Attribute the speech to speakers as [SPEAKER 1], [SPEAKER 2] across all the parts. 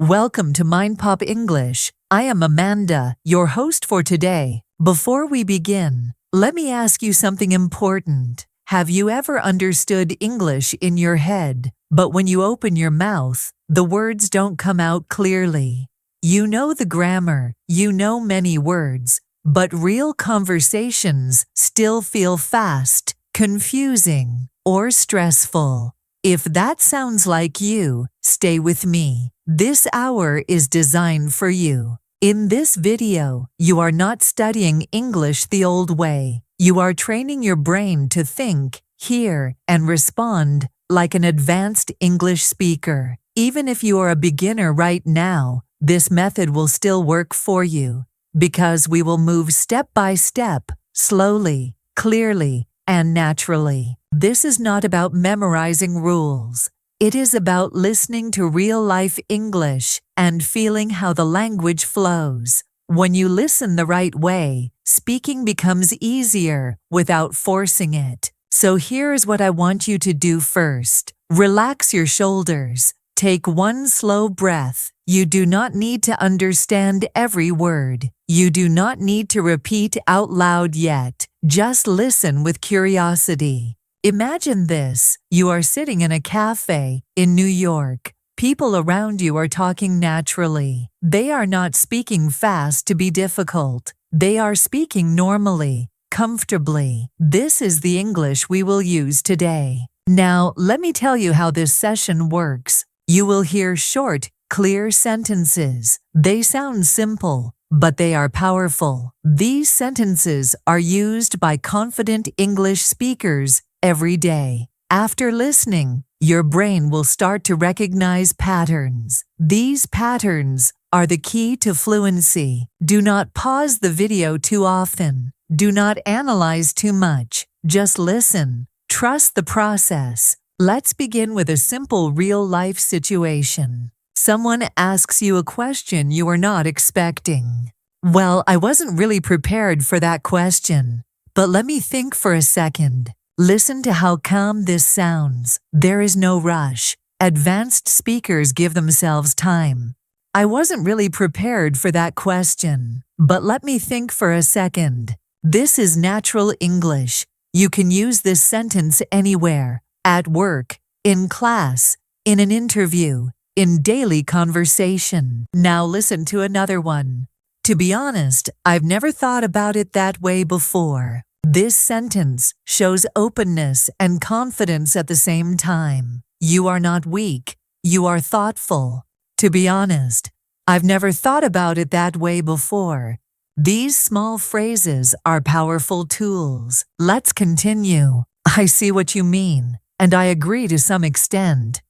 [SPEAKER 1] Welcome to MindPop English. I am Amanda, your host for today. Before we begin, let me ask you something important. Have you ever understood English in your head, but when you open your mouth, the words don't come out clearly? You know the grammar, you know many words, but real conversations still feel fast, confusing, or stressful. If that sounds like you, stay with me. This hour is designed for you. In this video, you are not studying English the old way. You are training your brain to think, hear, and respond like an advanced English speaker. Even if you are a beginner right now, this method will still work for you because we will move step by step, slowly, clearly, and naturally. This is not about memorizing rules. It is about listening to real-life English and feeling how the language flows. When you listen the right way, speaking becomes easier without forcing it. So here's what I want you to do first. Relax your shoulders. Take one slow breath. You do not need to understand every word. You do not need to repeat out loud yet. Just listen with curiosity. Imagine this. You are sitting in a cafe in New York. People around you are talking naturally. They are not speaking fast to be difficult. They are speaking normally, comfortably. This is the English we will use today. Now, let me tell you how this session works. You will hear short, clear sentences. They sound simple, but they are powerful. These sentences are used by confident English speakers every day. After listening, your brain will start to recognize patterns. These patterns are the key to fluency. Do not pause the video too often. Do not analyze too much. Just listen. Trust the process. Let's begin with a simple real-life situation. Someone asks you a question you are not expecting. Well, I wasn't really prepared for that question, but let me think for a second. Listen to how calm this sounds. There is no rush. Advanced speakers give themselves time. I wasn't really prepared for that question, but let me think for a second. This is natural English. You can use this sentence anywhere, at work, in class, in an interview, in daily conversation. Now listen to another one. To be honest, I've never thought about it that way before. This sentence shows openness and confidence at the same time. You are not weak. You are thoughtful. To be honest, I've never thought about it that way before. These small phrases are powerful tools. Let's continue. I see what you mean, and I agree to some extent.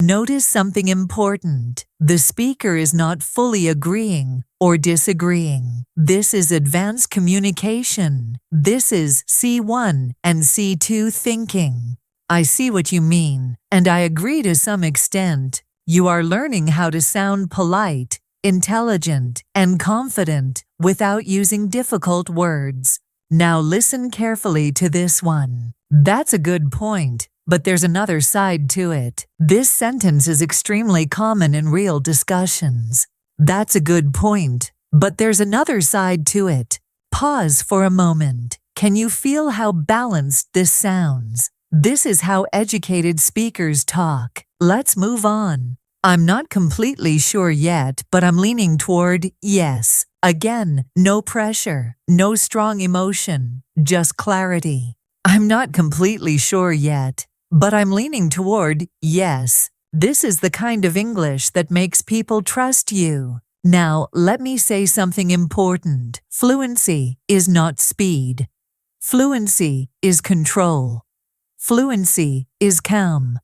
[SPEAKER 1] Notice something important. The speaker is not fully agreeing or disagreeing. This is advanced communication. This is C1 and C2 thinking. I see what you mean, and I agree to some extent. You are learning how to sound polite, intelligent, and confident without using difficult words. Now listen carefully to this one. That's a good point. But there's another side to it. This sentence is extremely common in real discussions. That's a good point. But there's another side to it. Pause for a moment. Can you feel how balanced this sounds? This is how educated speakers talk. Let's move on. I'm not completely sure yet, but I'm leaning toward yes. Again, no pressure, no strong emotion, just clarity. I'm not completely sure yet, but I'm leaning toward yes. This is the kind of English that makes people trust you. Now, let me say something important. Fluency is not speed. Fluency is control. Fluency is calm.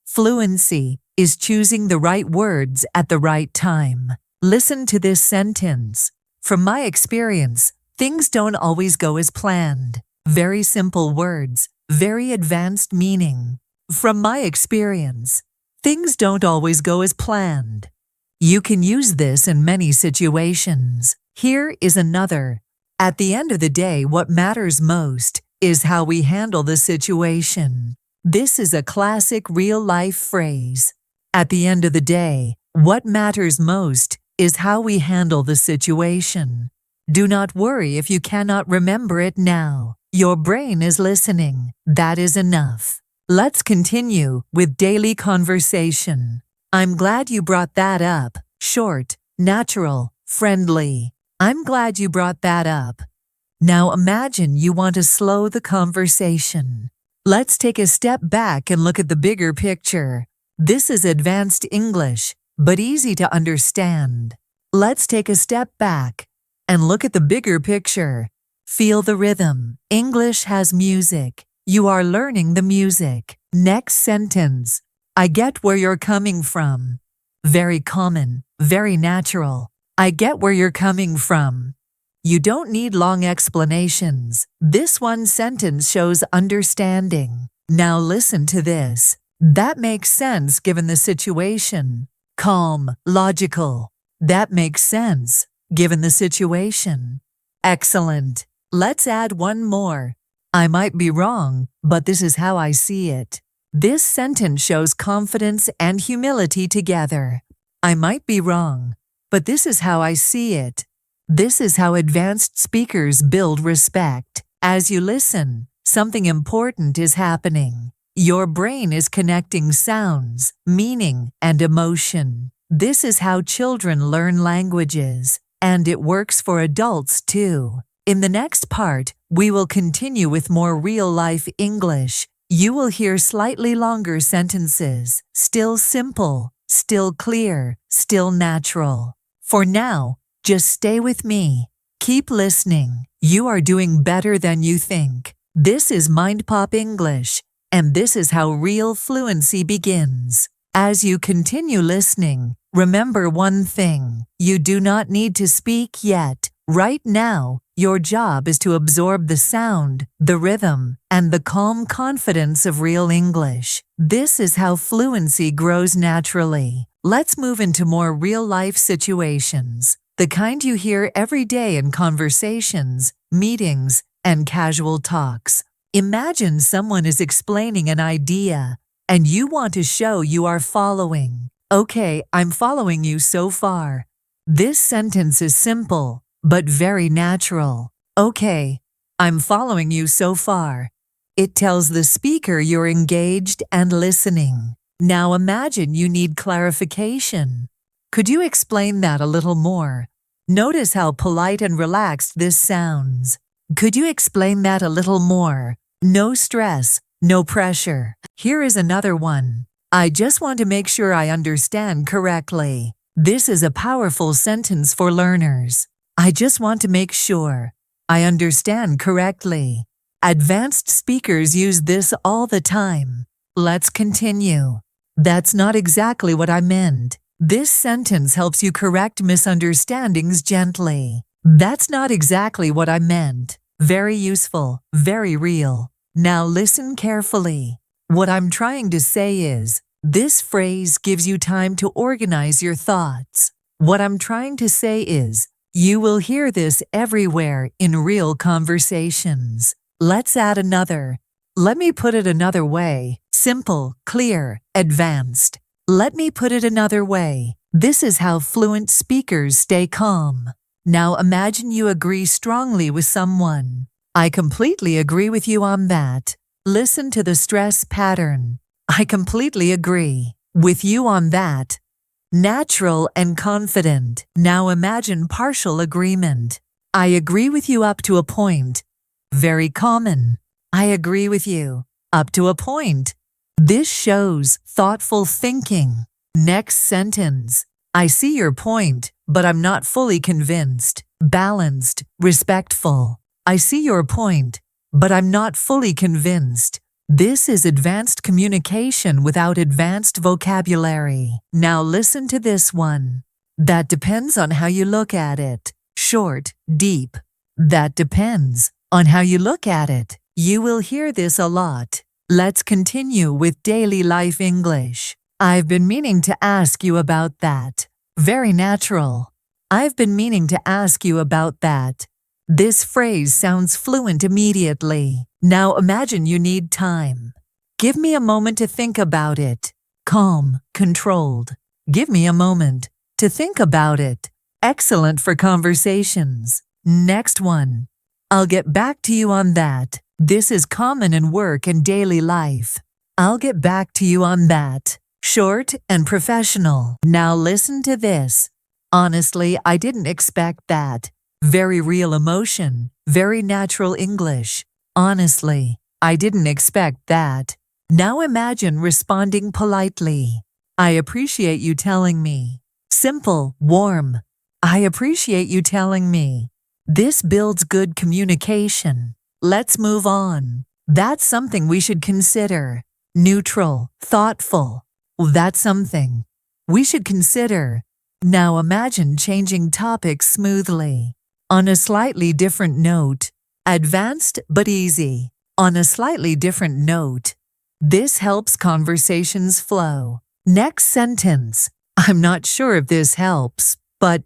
[SPEAKER 1] Fluency is choosing the right words at the right time. Listen to this sentence. From my experience, things don't always go as planned. Very simple words. Very advanced meaning. From my experience, things don't always go as planned. You can use this in many situations. Here is another. At the end of the day, what matters most is how we handle the situation. This is a classic real-life phrase. At the end of the day, What matters most is how we handle the situation. Do not worry if you cannot remember it now. Your brain is listening. That is enough. Let's continue with daily conversation. I'm glad you brought that up. Short, natural, friendly. I'm glad you brought that up. Now imagine you want to slow the conversation. Let's take a step back and look at the bigger picture. This is advanced English, but easy to understand. Let's take a step back and look at the bigger picture. Feel the rhythm. English has music. You are learning the music. Next sentence. I get where you're coming from. Very common, very natural. I get where you're coming from. You don't need long explanations. This one sentence shows understanding. Now listen to this. That makes sense given the situation. Calm, logical. That makes sense given the situation. Excellent. Let's add one more. I might be wrong, but this is how I see it. This sentence shows confidence and humility together. I might be wrong, but this is how I see it. This is how advanced speakers build respect. As you listen, something important is happening. Your brain is connecting sounds, meaning, and emotion. This is how children learn languages, and it works for adults too. In the next part, we will continue with more real-life English. You will hear slightly longer sentences, still simple, still clear, still natural. For now, just stay with me. Keep listening. You are doing better than you think. This is MindPop English, and this is how real fluency begins. As you continue listening, remember one thing. You do not need to speak yet. Right now, your job is to absorb the sound, the rhythm, and the calm confidence of real English. This is how fluency grows naturally. Let's move into more real-life situations. The kind you hear every day in conversations, meetings, and casual talks. Imagine someone is explaining an idea, and you want to show you are following. Okay, I'm following you so far. This sentence is simple, but very natural. Okay, I'm following you so far. It tells the speaker you're engaged and listening. Now imagine you need clarification. Could you explain that a little more? Notice how polite and relaxed this sounds. Could you explain that a little more? No stress, no pressure. Here is another one. I just want to make sure I understand correctly. This is a powerful sentence for learners. I just want to make sure I understand correctly. Advanced speakers use this all the time. Let's continue. That's not exactly what I meant. This sentence helps you correct misunderstandings gently. That's not exactly what I meant. Very useful, very real. Now listen carefully. What I'm trying to say is, this phrase gives you time to organize your thoughts. What I'm trying to say is, you will hear this everywhere in real conversations. Let's add another. Let me put it another way. Simple, clear, advanced. Let me put it another way. This is how fluent speakers stay calm. Now imagine you agree strongly with someone. I completely agree with you on that. Listen to the stress pattern. I completely agree with you on that. Natural and confident. Now imagine partial agreement. I agree with you up to a point. Very common. I agree with you up to a point. This shows thoughtful thinking. Next sentence. I see your point, but I'm not fully convinced. Balanced, respectful. I see your point, but I'm not fully convinced. This is advanced communication without advanced vocabulary. Now listen to this one. That depends on how you look at it. Short, deep. That depends on how you look at it. You will hear this a lot. Let's continue with daily life English. I've been meaning to ask you about that. Very natural. I've been meaning to ask you about that. This phrase sounds fluent immediately. Now imagine you need time. Give me a moment to think about it. Calm, controlled. Give me a moment to think about it. Excellent for conversations. Next one. I'll get back to you on that. This is common in work and daily life. I'll get back to you on that. Short and professional. Now listen to this. Honestly, I didn't expect that. Very real emotion. Very natural English. Honestly, I didn't expect that. Now imagine responding politely. I appreciate you telling me. Simple, warm. I appreciate you telling me. This builds good communication. Let's move on. That's something we should consider. Neutral, thoughtful. That's something we should consider. Now imagine changing topics smoothly. On a slightly different note. Advanced but easy. On a slightly different note. This helps conversations flow. Next sentence. I'm not sure if this helps, but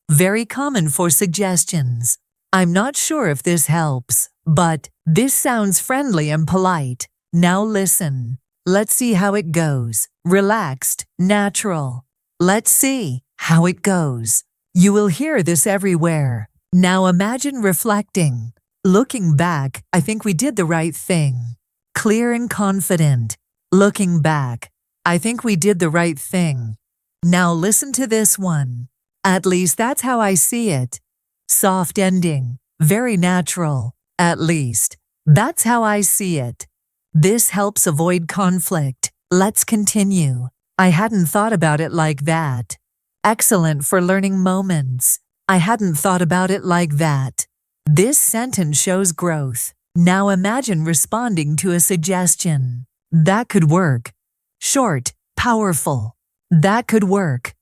[SPEAKER 1] very common for suggestions. I'm not sure if this helps, but this sounds friendly and polite. Now listen. Let's see how it goes. Relaxed, natural. Let's see how it goes. You will hear this everywhere. Now imagine reflecting. Looking back, I think we did the right thing. Clear and confident. Looking back, I think we did the right thing. Now listen to this one. At least that's how I see it. Soft ending. Very natural. At least. That's how I see it. This helps avoid conflict. Let's continue. I hadn't thought about it like that. Excellent for learning moments. I hadn't thought about it like that. This sentence shows growth. Now imagine responding to a suggestion. That could work. Short, powerful. That could work.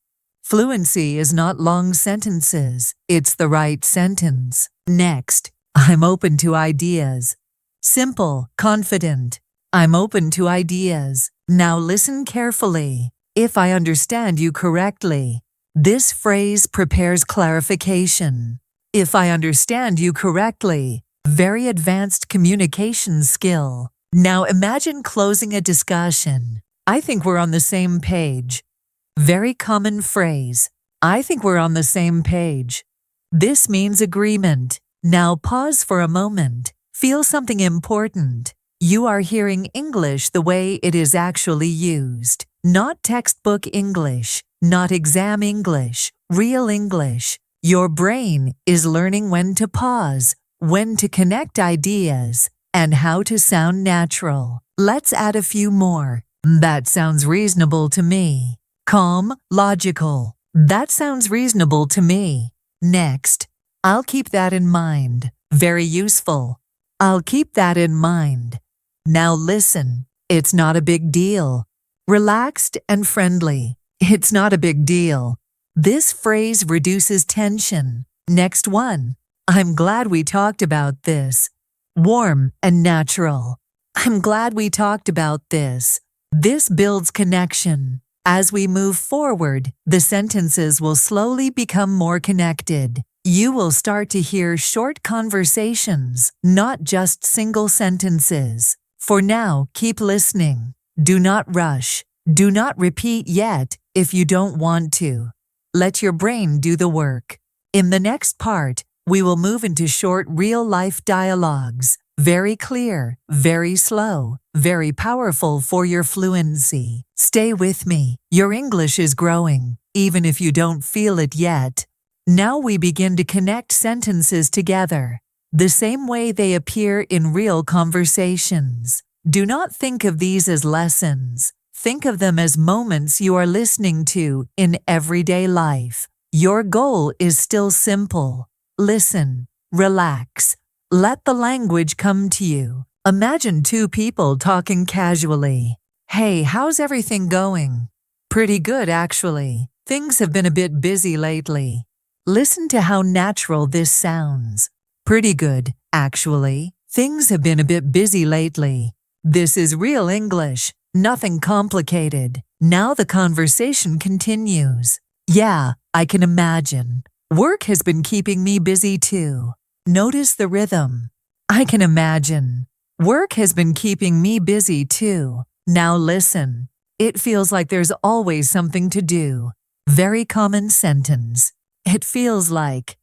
[SPEAKER 1] Fluency is not long sentences. It's the right sentence. Next, I'm open to ideas. Simple, confident. I'm open to ideas. Now listen carefully. If I understand you correctly, this phrase prepares clarification. If I understand you correctly, very advanced communication skill. Now imagine closing a discussion. I think we're on the same page. Very common phrase. I think we're on the same page. This means agreement. Now pause for a moment. Feel something important. You are hearing English the way it is actually used. Not textbook English, not exam English, real English. Your brain is learning when to pause, when to connect ideas, and how to sound natural. Let's add a few more. That sounds reasonable to me. Calm, logical. That sounds reasonable to me. Next, I'll keep that in mind. Very useful. I'll keep that in mind. Now listen, it's not a big deal. Relaxed and friendly. It's not a big deal. This phrase reduces tension. Next one. I'm glad we talked about this. Warm and natural. I'm glad we talked about this. This builds connection. As we move forward, the sentences will slowly become more connected. You will start to hear short conversations, not just single sentences. For now, keep listening. Do not rush. Do not repeat yet if you don't want to. Let your brain do the work. In the next part, we will move into short real-life dialogues. Very clear, very slow, very powerful for your fluency. Stay with me. Your English is growing, even if you don't feel it yet. Now we begin to connect sentences together, the same way they appear in real conversations. Do not think of these as lessons. Think of them as moments you are listening to in everyday life. Your goal is still simple. Listen, relax. Let the language come to you. Imagine two people talking casually. Hey, how's everything going? Pretty good, actually. Things have been a bit busy lately. Listen to how natural this sounds. Pretty good, actually. Things have been a bit busy lately. This is real English. Nothing complicated. Now the conversation continues. Yeah, I can imagine. Work has been keeping me busy too. Notice the rhythm. I can imagine. Work has been keeping me busy too. Now listen. It feels like there's always something to do. Very common sentence. It feels like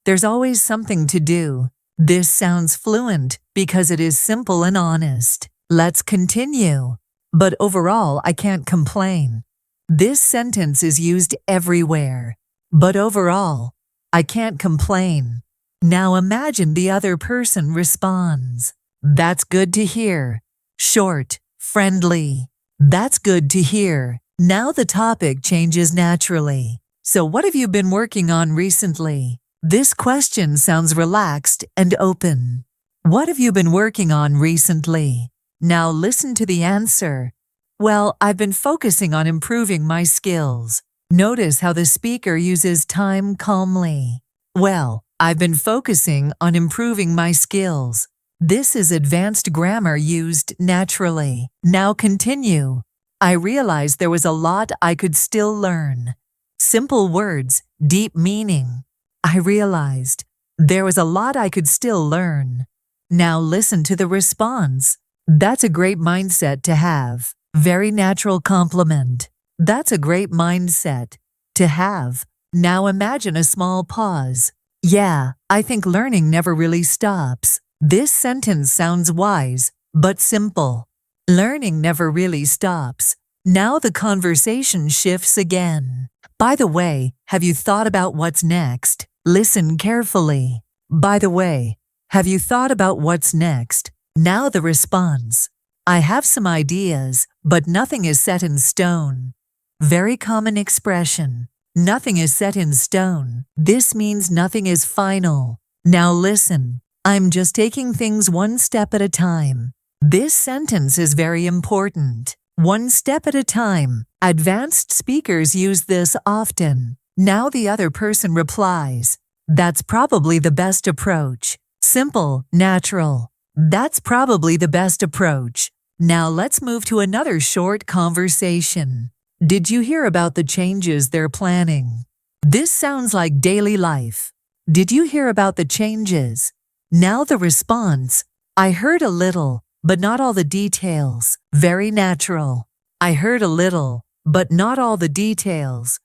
[SPEAKER 1] there's always something to do. This sounds fluent because it is simple and honest. Let's continue. But overall, I can't complain. This sentence is used everywhere. But overall, I can't complain. Now imagine the other person responds. That's good to hear. Short, friendly. That's good to hear. Now the topic changes naturally. So what have you been working on recently? This question sounds relaxed and open. What have you been working on recently? Now listen to the answer. Well, I've been focusing on improving my skills. Notice how the speaker uses time calmly. Well, I've been focusing on improving my skills. This is advanced grammar used naturally. Now continue. I realized there was a lot I could still learn. Simple words, deep meaning. I realized there was a lot I could still learn. Now listen to the response. That's a great mindset to have. Very natural compliment. That's a great mindset to have. Now imagine a small pause. Yeah, I think learning never really stops. This sentence sounds wise, but simple. Learning never really stops. Now the conversation shifts again. By the way, have you thought about what's next? Listen carefully. By the way, have you thought about what's next? Now the response. I have some ideas, but nothing is set in stone. Very common expression. Nothing is set in stone. This means nothing is final. Now listen. I'm just taking things one step at a time. This sentence is very important. One step at a time. Advanced speakers use this often. Now the other person replies. That's probably the best approach. Simple, natural. That's probably the best approach. Now let's move to another short conversation. Did you hear about the changes they're planning? This sounds like daily life. Did you hear about the changes? Now the response. I heard a little, but not all the details. Very natural. I heard a little, but not all the details.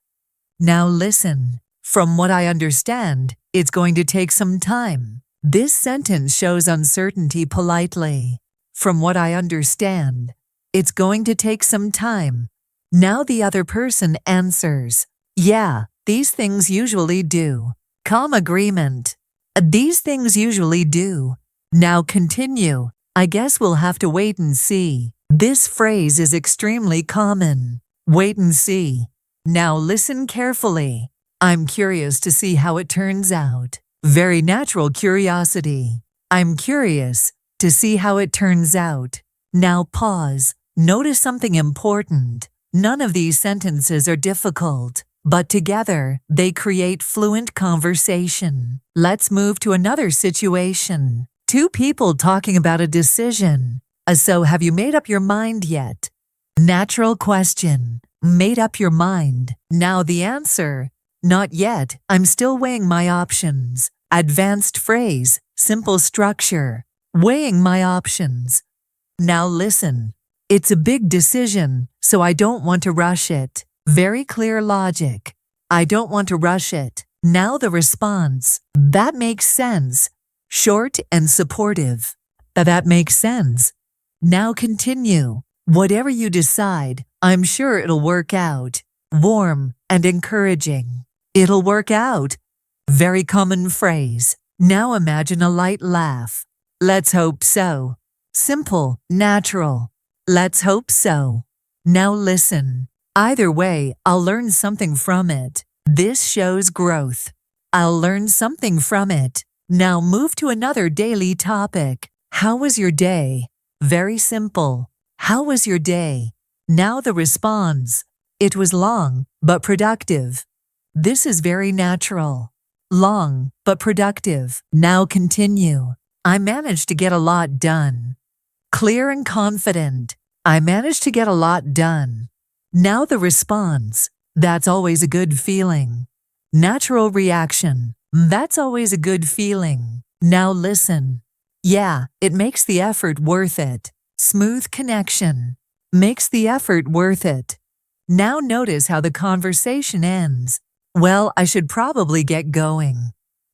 [SPEAKER 1] Now listen. From what I understand, it's going to take some time. This sentence shows uncertainty politely. From what I understand, it's going to take some time. Now the other person answers. Yeah, these things usually do. Calm agreement. These things usually do. Now continue. I guess we'll have to wait and see. This phrase is extremely common. Wait and see. Now listen carefully. I'm curious to see how it turns out. Very natural curiosity. I'm curious to see how it turns out. Now pause. Notice something important. None of these sentences are difficult, but together they create fluent conversation. Let's move to another situation. Two people talking about a decision. So have you made up your mind yet? Natural question. Made up your mind. Now the answer. Not yet. I'm still weighing my options. Advanced phrase. Simple structure. Weighing my options. Now listen. It's a big decision, so I don't want to rush it. Very clear logic. I don't want to rush it. Now the response. That makes sense. Short and supportive. That makes sense. Now continue. Whatever you decide, I'm sure it'll work out. Warm and encouraging. It'll work out. Very common phrase. Now imagine a light laugh. Let's hope so. Simple, natural. Let's hope so. Now listen. Either way, I'll learn something from it. This shows growth. I'll learn something from it. Now move to another daily topic. How was your day? Very simple. How was your day? Now the response. It was long, but productive. This is very natural. Long, but productive. Now continue. I managed to get a lot done. Clear and confident. I managed to get a lot done. Now the response. That's always a good feeling. Natural reaction. That's always a good feeling. Now listen. Yeah, it makes the effort worth it. Smooth connection. makes the effort worth it. Now notice how the conversation ends. Well, I should probably get going.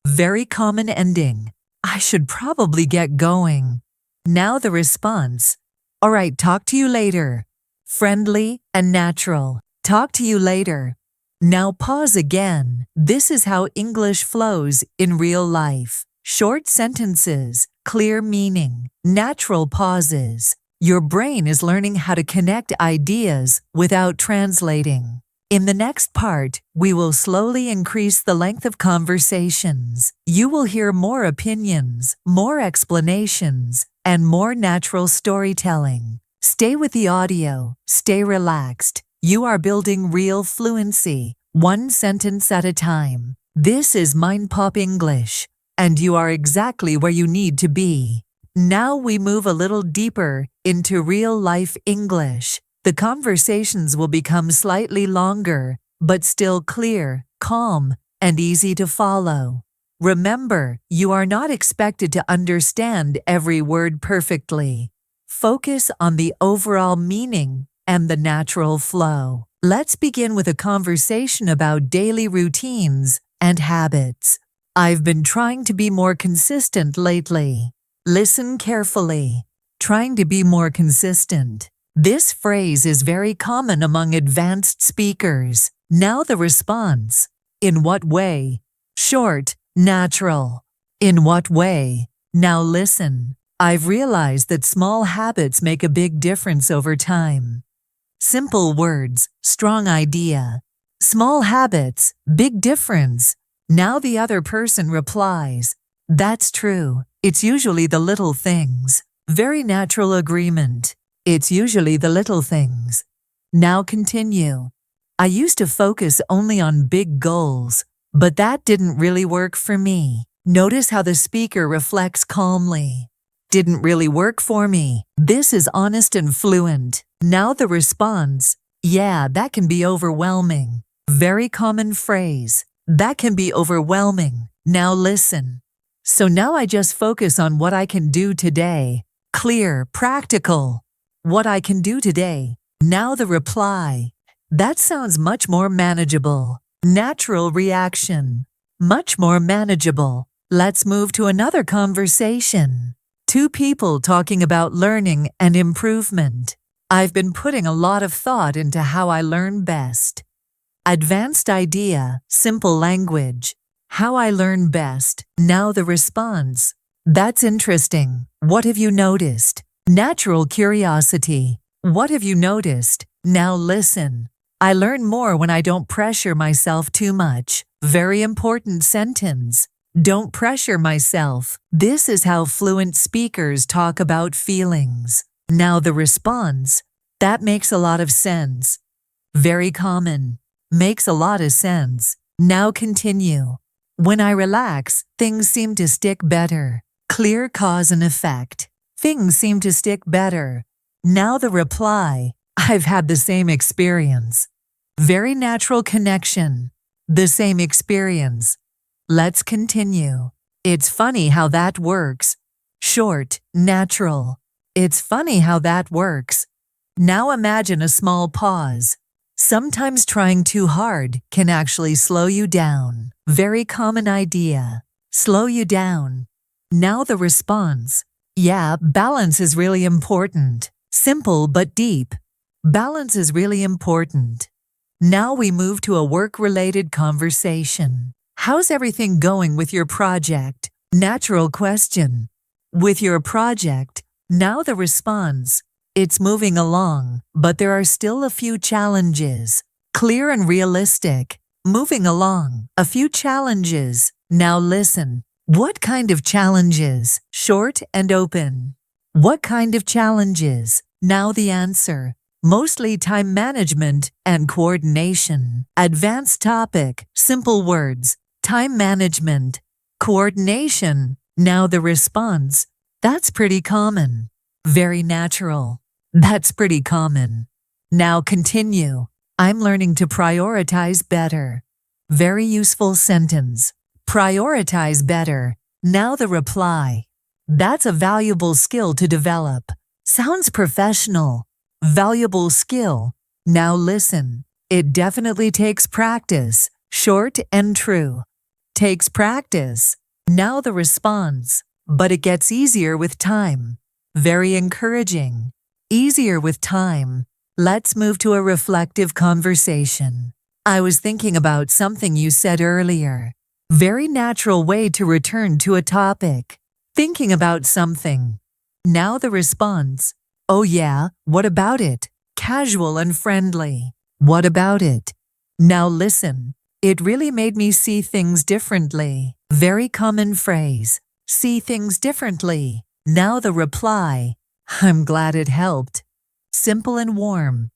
[SPEAKER 1] Very common ending. I should probably get going. Now the response. All right, talk to you later. Friendly and natural. Talk to you later. Now pause again. This is how English flows in real life. Short sentences, clear meaning, natural pauses. Your brain is learning how to connect ideas without translating. In the next part, we will slowly increase the length of conversations. You will hear more opinions, more explanations, and more natural storytelling. Stay with the audio. Stay relaxed. You are building real fluency, one sentence at a time. This is MindPop English, and you are exactly where you need to be. Now we move a little deeper into real-life English. The conversations will become slightly longer, but still clear, calm, and easy to follow. Remember, you are not expected to understand every word perfectly. Focus on the overall meaning and the natural flow. Let's begin with a conversation about daily routines and habits. I've been trying to be more consistent lately. Listen carefully. Trying to be more consistent. This phrase is very common among advanced speakers. Now the response. In what way? Short, natural. In what way? Now listen. I've realized that small habits make a big difference over time. Simple words, strong idea. Small habits, big difference. Now the other person replies. That's true. It's usually the little things. Very natural agreement. It's usually the little things. Now continue. I used to focus only on big goals, but that didn't really work for me. Notice how the speaker reflects calmly. Didn't really work for me. This is honest and fluent. Now the response. Yeah, that can be overwhelming. Very common phrase. That can be overwhelming. Now listen. So now I just focus on what I can do today. Clear, practical. What I can do today. Now the reply. That sounds much more manageable. Natural reaction. Much more manageable. Let's move to another conversation. Two people talking about learning and improvement. I've been putting a lot of thought into how I learn best. Advanced idea, simple language. How I learn best. Now the response. That's interesting. What have you noticed? Natural curiosity. What have you noticed? Now listen. I learn more when I don't pressure myself too much. Very important sentence. Don't pressure myself. This is how fluent speakers talk about feelings. Now the response. That makes a lot of sense. Very common. Makes a lot of sense. Now continue. When I relax, things seem to stick better. Clear cause and effect. Things seem to stick better. Now the reply. I've had the same experience. Very natural connection. The same experience. Let's continue. It's funny how that works. Short, natural. It's funny how that works. Now imagine a small pause. Sometimes trying too hard can actually slow you down. Very common idea. Slow you down. Now the response. Yeah, balance is really important. Simple but deep. Balance is really important. Now we move to a work-related conversation. How's everything going with your project? Natural question. With your project. Now the response. It's moving along, but there are still a few challenges. Clear and realistic. Moving along. A few challenges. Now listen. What kind of challenges? Short and open. What kind of challenges? Now the answer. Mostly time management and coordination. Advanced topic. Simple words. Time management. Coordination. Now the response. That's pretty common. Very natural. That's pretty common. Now continue. I'm learning to prioritize better. Very useful sentence. Prioritize better. Now the reply. That's a valuable skill to develop. Sounds professional. valuable skill. Now listen. It definitely takes practice. Short and true. Takes practice. Now the response. But it gets easier with time. Very encouraging. Easier with time. Let's move to a reflective conversation. I was thinking about something you said earlier. Very natural way to return to a topic. Thinking about something. Now the response. Oh yeah, what about it? Casual and friendly. What about it? Now listen. It really made me see things differently. Very common phrase. See things differently. Now the reply. I'm glad it helped. Simple and warm.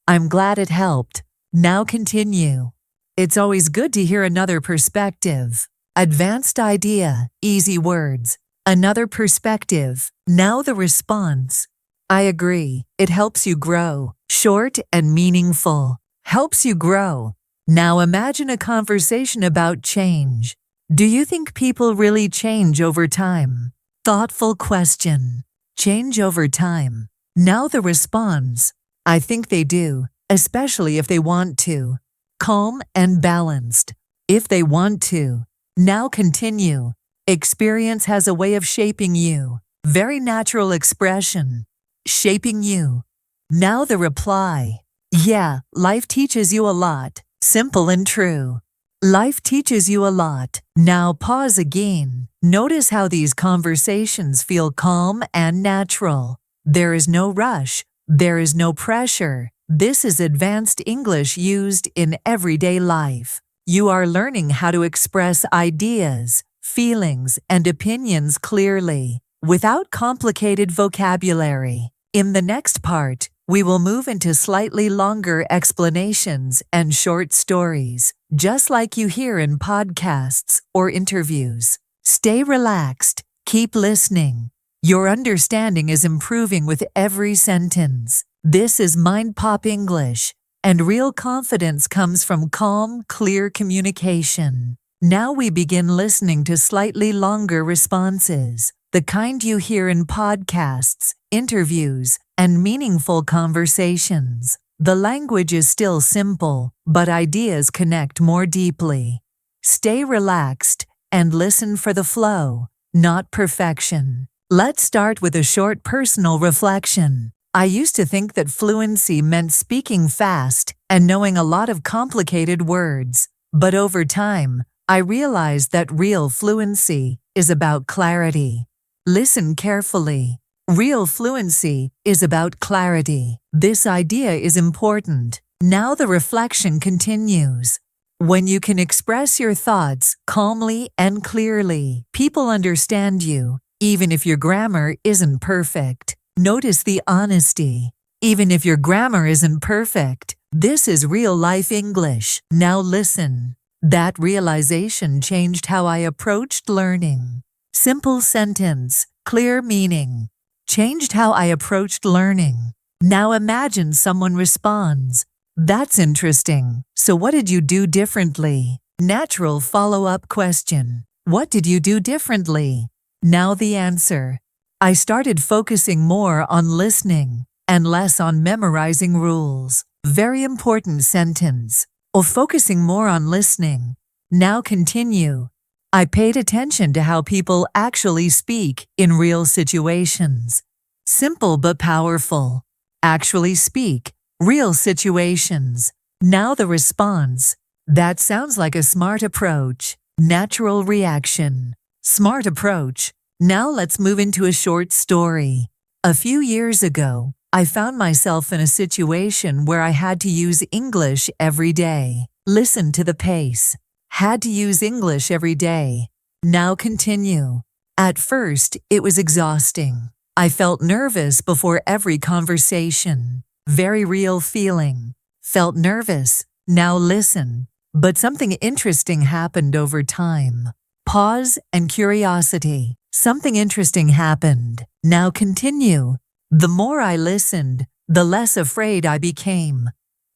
[SPEAKER 1] I'm glad it helped. Now continue. It's always good to hear another perspective. Advanced idea. Easy words. Another perspective. Now the response. I agree. It helps you grow. Short and meaningful. Helps you grow. Now imagine a conversation about change. Do you think people really change over time? Thoughtful question. Change over time. Now the response. I think they do, especially if they want to. Calm and balanced. If they want to. Now continue. Experience has a way of shaping you. Very natural expression. Shaping you. Now the reply. Yeah, life teaches you a lot. Simple and true. Life teaches you a lot. Now pause again. Notice how these conversations feel calm and natural. There is no rush. There is no pressure. This is advanced English used in everyday life. You are learning how to express ideas, feelings, and opinions clearly, without complicated vocabulary. In the next part, we will move into slightly longer explanations and short stories, just like you hear in podcasts or interviews. Stay relaxed. Keep listening. Your understanding is improving with every sentence. This is MindPop English, and real confidence comes from calm, clear communication. Now we begin listening to slightly longer responses, the kind you hear in podcasts, interviews, and meaningful conversations. The language is still simple, but ideas connect more deeply. Stay relaxed and listen for the flow, not perfection. Let's start with a short personal reflection. I used to think that fluency meant speaking fast and knowing a lot of complicated words. But over time, I realized that real fluency is about clarity. Listen carefully. Real fluency is about clarity. This idea is important. Now the reflection continues. When you can express your thoughts calmly and clearly, people understand you, even if your grammar isn't perfect. Notice the honesty. Even if your grammar isn't perfect, this is real-life English. Now listen. That realization changed how I approached learning. Simple sentence, clear meaning. Changed how I approached learning. Now imagine someone responds. That's interesting. So what did you do differently? Natural follow-up question. What did you do differently? Now the answer. I started focusing more on listening and less on memorizing rules. Very important sentence. Or focusing more on listening. Now continue. I paid attention to how people actually speak in real situations. Simple but powerful. Actually speak. Real situations. Now the response. That sounds like a smart approach. Natural reaction. Smart approach. Now let's move into a short story. A few years ago, I found myself in a situation where I had to use English every day. Listen to the pace. Had to use English every day. Now continue. At first, it was exhausting. I felt nervous before every conversation. Very real feeling. Felt nervous. Now listen. But something interesting happened over time. Pause and curiosity. Something interesting happened. Now continue. The more I listened, the less afraid I became.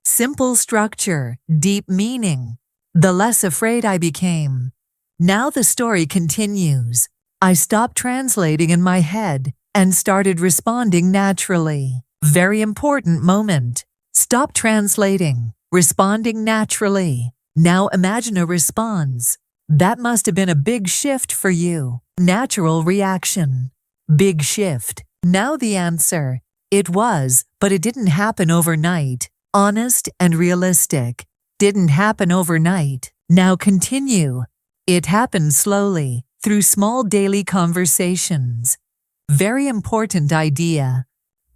[SPEAKER 1] Simple structure, deep meaning. The less afraid I became. Now the story continues. I stopped translating in my head and started responding naturally. Very important moment. Stop translating, responding naturally. Now imagine a response. That must have been a big shift for you. Natural reaction. Big shift. Now the answer. It was, but it didn't happen overnight. Honest and realistic. Didn't happen overnight. Now continue. It happened slowly, through small daily conversations. Very important idea.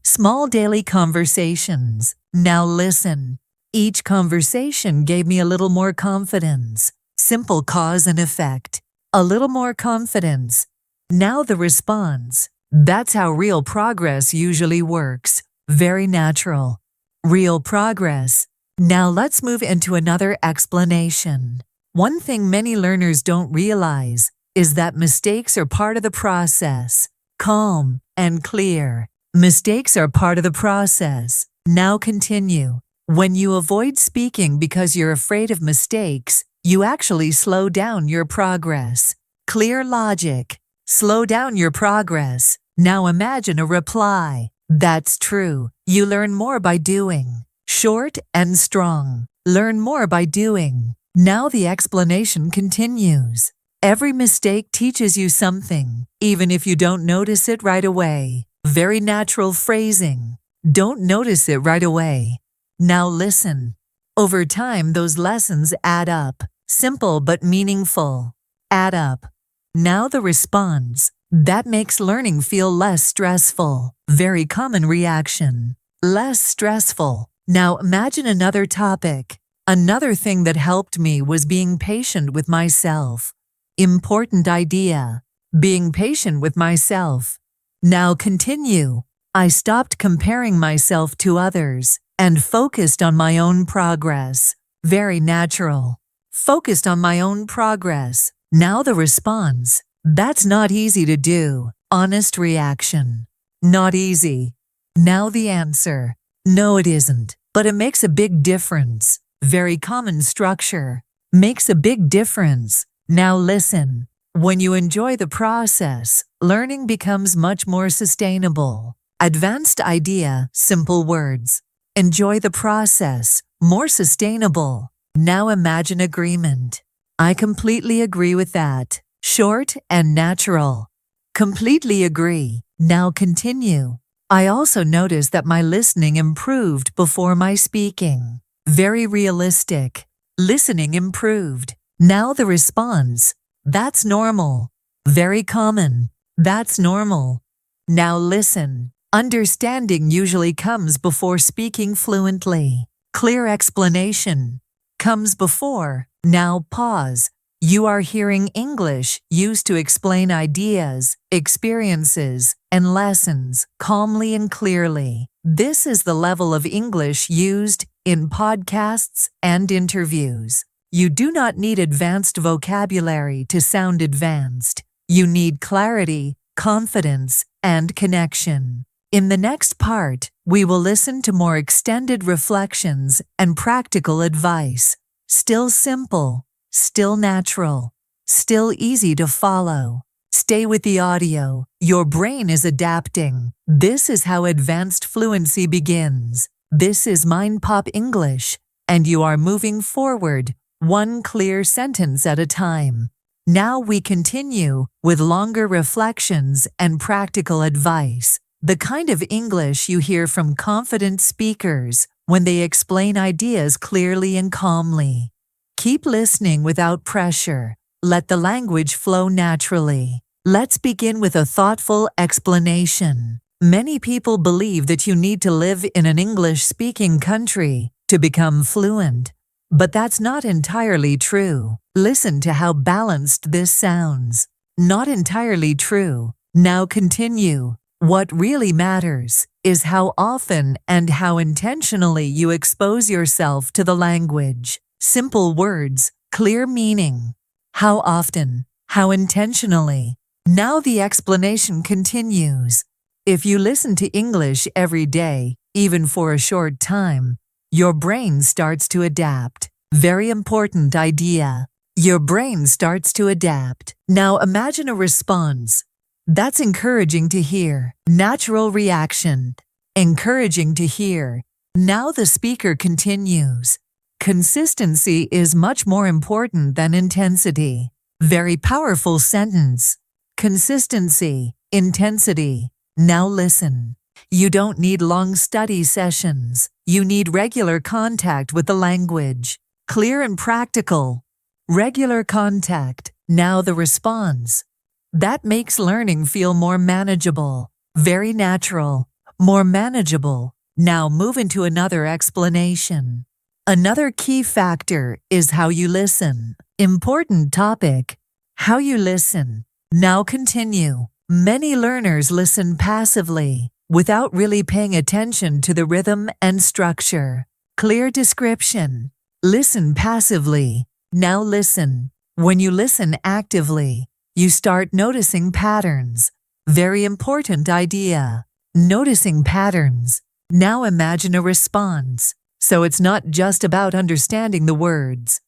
[SPEAKER 1] Small daily conversations. Now listen. Each conversation gave me a little more confidence. Simple cause and effect. A little more confidence. Now the response. That's how real progress usually works. Very natural. Real progress. Now let's move into another explanation. One thing many learners don't realize is that mistakes are part of the process. Calm and clear. Mistakes are part of the process. Now continue. When you avoid speaking because you're afraid of mistakes, you actually slow down your progress. Clear logic. Slow down your progress. Now imagine a reply. That's true. You learn more by doing. Short and strong. Learn more by doing. Now the explanation continues. Every mistake teaches you something, even if you don't notice it right away. Very natural phrasing. Don't notice it right away. Now listen. Over time, those lessons add up. Simple but meaningful. Add up. Now the response. That makes learning feel less stressful. Very common reaction. Less stressful. Now imagine another topic. Another thing that helped me was being patient with myself. Important idea. Being patient with myself. Now continue. I stopped comparing myself to others and focused on my own progress. Very natural. Focused on my own progress. Now the response. That's not easy to do. Honest reaction. Not easy. Now the answer. No, it isn't, but it makes a big difference. Very common structure. Makes a big difference. Now listen. When you enjoy the process, learning becomes much more sustainable. Advanced idea, simple words. Enjoy the process, more sustainable. Now imagine agreement. I completely agree with that. Short and natural. Completely agree. Now continue. I also noticed that my listening improved before my speaking. Very realistic. Listening improved. Now the response. That's normal. Very common. That's normal. Now listen. Understanding usually comes before speaking fluently. Clear explanation comes before. Now pause. You are hearing English used to explain ideas, experiences, and lessons calmly and clearly. This is the level of English used in podcasts and interviews. You do not need advanced vocabulary to sound advanced. You need clarity, confidence, and connection. In the next part, we will listen to more extended reflections and practical advice. Still simple, still natural, still easy to follow. Stay with the audio. Your brain is adapting. This is how advanced fluency begins. This is MindPop English, and you are moving forward, one clear sentence at a time. Now we continue with longer reflections and practical advice. The kind of English you hear from confident speakers when they explain ideas clearly and calmly. Keep listening without pressure. Let the language flow naturally. Let's begin with a thoughtful explanation. Many people believe that you need to live in an English-speaking country to become fluent, but that's not entirely true. Listen to how balanced this sounds. Not entirely true. Now continue. What really matters is how often and how intentionally you expose yourself to the language. Simple words, clear meaning. How often, how intentionally. Now the explanation continues. If you listen to English every day, even for a short time, your brain starts to adapt. Very important idea. Your brain starts to adapt. Now imagine a response. That's encouraging to hear. Natural reaction. Encouraging to hear. Now the speaker continues. Consistency is much more important than intensity. Very powerful sentence. Consistency, intensity. Now listen. You don't need long study sessions. You need regular contact with the language. Clear and practical. Regular contact. Now the response. That makes learning feel more manageable. Very natural. More manageable. Now move into another explanation. Another key factor is how you listen. Important topic. How you listen. Now continue. Many learners listen passively, without really paying attention to the rhythm and structure. Clear description. Listen passively. Now listen. When you listen actively, you start noticing patterns. Very important idea. Noticing patterns. Now imagine a response. So it's not just about understanding the words.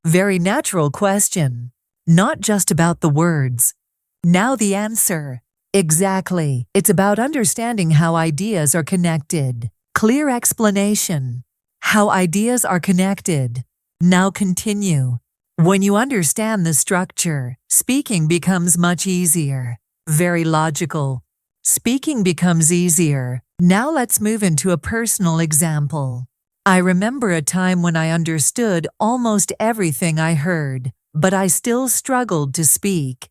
[SPEAKER 1] Very natural question. Not just about the words. Now the answer. Exactly. It's about understanding how ideas are connected. Clear explanation. How ideas are connected. Now continue. When you understand the structure, speaking becomes much easier. Very logical. Speaking becomes easier. Now let's move into a personal example. I remember a time when I understood almost everything I heard, but I still struggled to speak.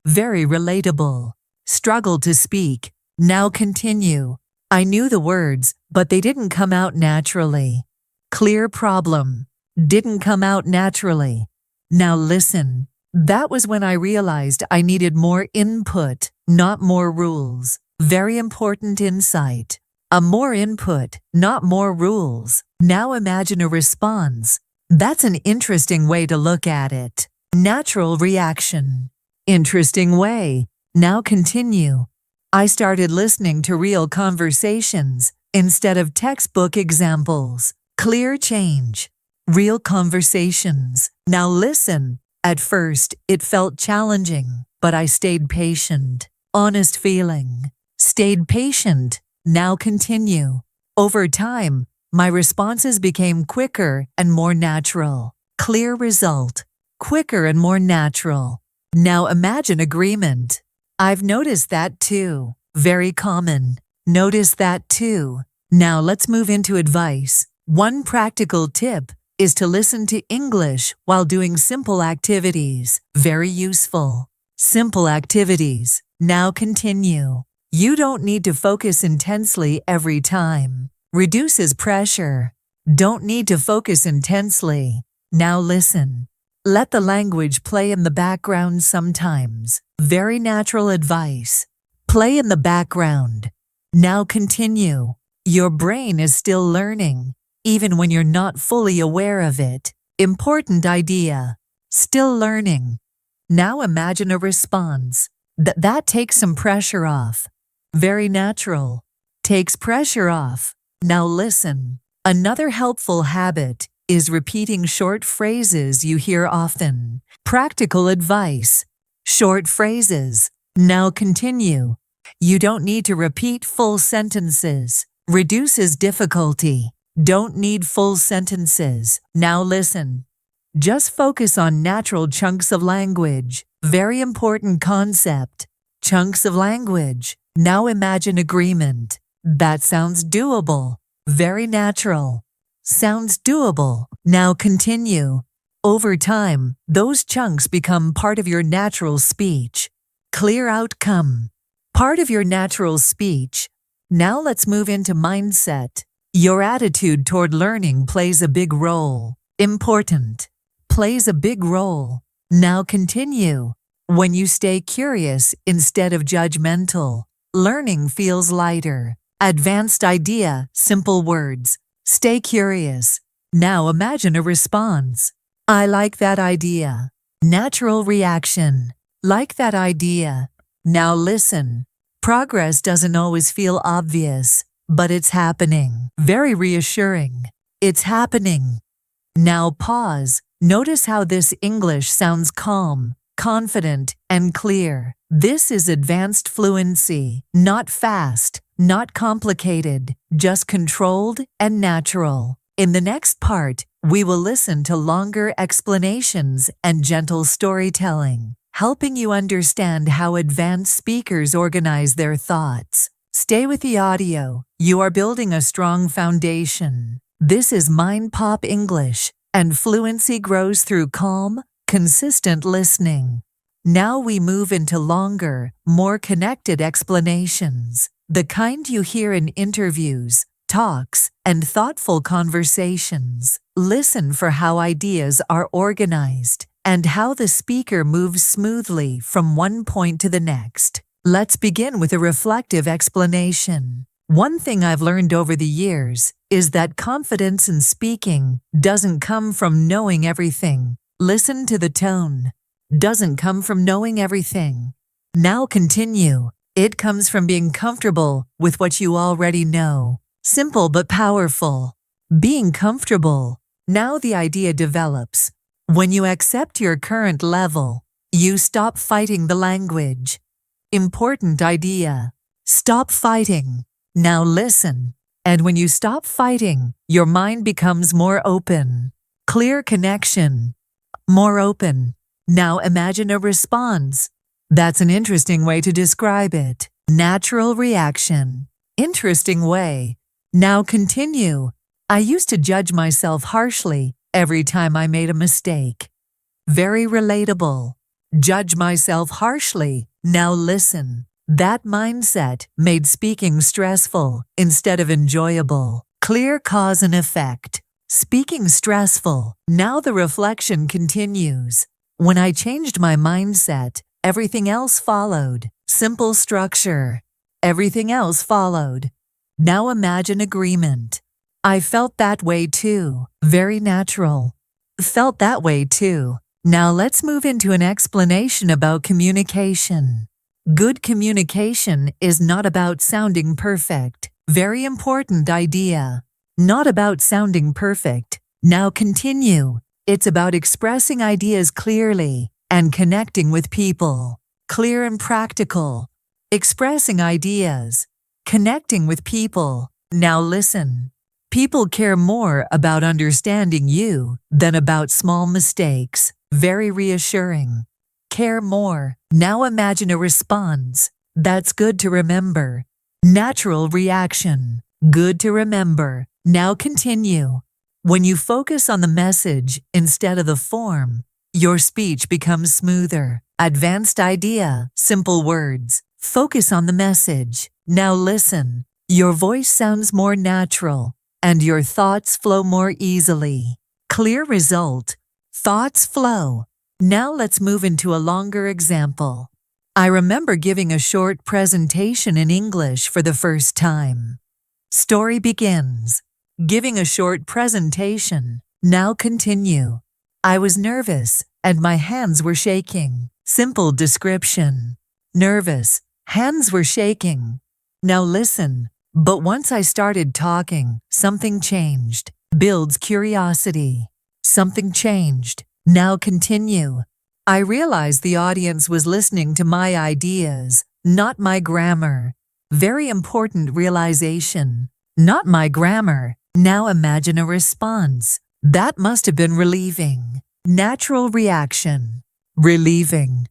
[SPEAKER 1] Very relatable. Struggled to speak. Now continue. I knew the words, but they didn't come out naturally. Clear problem. Didn't come out naturally. Now listen. That was when I realized I needed more input, not more rules. Very important insight. More input, not more rules. Now imagine a response. That's an interesting way to look at it. Natural reaction. Interesting way. Now continue. I started listening to real conversations instead of textbook examples. Clear change. Real conversations. Now listen. At first, it felt challenging, but I stayed patient. Honest feeling. Stayed patient. Now continue. Over time, my responses became quicker and more natural. Clear result. Quicker and more natural. Now imagine agreement. I've noticed that too. Very common. Notice that too. Now let's move into advice. One practical tip is to listen to English while doing simple activities. Very useful. Simple activities. Now continue. You don't need to focus intensely every time. Reduces pressure. Don't need to focus intensely. Now listen. Let the language play in the background sometimes. Very natural advice. Play in the background. Now continue. Your brain is still learning, even when you're not fully aware of it. Important idea. Still learning. Now imagine a response. That takes some pressure off. Very natural. Takes pressure off. Now listen. Another helpful habit is repeating short phrases you hear often. Practical advice. Short phrases. Now continue. You don't need to repeat full sentences. Reduces difficulty. Don't need full sentences. Now listen. Just focus on natural chunks of language. Very important concept. Chunks of language. Now imagine agreement. That sounds doable. Very natural. Sounds doable. Now continue. Over time, those chunks become part of your natural speech. Clear outcome. Part of your natural speech. Now let's move into mindset. Your attitude toward learning plays a big role. Important. Plays a big role. Now continue. When you stay curious instead of judgmental, learning feels lighter. Advanced idea, simple words. Stay curious. Now imagine a response. I like that idea. Natural reaction. Like that idea. Now listen. Progress doesn't always feel obvious, but it's happening. Very reassuring. It's happening. Now pause. Notice how this English sounds calm, confident, and clear. This is advanced fluency, not fast, Not complicated, just controlled and natural. In the next part, we will listen to longer explanations and gentle storytelling, helping you understand how advanced speakers organize their thoughts. Stay with the audio. You are building a strong foundation. This is MindPop English, and fluency grows through calm, consistent listening. Now we move into longer, more connected explanations, the kind you hear in interviews, talks, and thoughtful conversations. Listen for how ideas are organized and how the speaker moves smoothly from one point to the next. Let's begin with a reflective explanation. One thing I've learned over the years is that confidence in speaking doesn't come from knowing everything. Listen to the tone. Doesn't come from knowing everything. Now continue. It comes from being comfortable with what you already know. Simple but powerful. Being comfortable. Now the idea develops. When you accept your current level, you stop fighting the language. Important idea. Stop fighting. Now listen. And when you stop fighting, your mind becomes more open. Clear connection. More open. Now imagine a response. That's an interesting way to describe it. Natural reaction. Interesting way. Now continue. I used to judge myself harshly every time I made a mistake. Very relatable. Judge myself harshly. Now listen. That mindset made speaking stressful instead of enjoyable. Clear cause and effect. Speaking stressful. Now the reflection continues. When I changed my mindset, everything else followed. Simple structure. Everything else followed. Now imagine agreement. I felt that way too. Very natural. Felt that way too. Now let's move into an explanation about communication. Good communication is not about sounding perfect. Very important idea. Not about sounding perfect. Now continue. It's about expressing ideas clearly and connecting with people. Clear and practical. Expressing ideas. Connecting with people. Now listen. People care more about understanding you than about small mistakes. Very reassuring. Care more. Now imagine a response. That's good to remember. Natural reaction. Good to remember. Now continue. When you focus on the message instead of the form, your speech becomes smoother. Advanced idea. Simple words. Focus on the message. Now listen. Your voice sounds more natural, and your thoughts flow more easily. Clear result. Thoughts flow. Now let's move into a longer example. I remember giving a short presentation in English for the first time. Story begins. Giving a short presentation. Now continue. I was nervous, and my hands were shaking. Simple description. Nervous. Hands were shaking. Now listen. But once I started talking, something changed. Builds curiosity. Something changed. Now continue. I realized the audience was listening to my ideas, not my grammar. Very important realization. Not my grammar. Now imagine a response. That must have been relieving. Natural reaction. Relieving.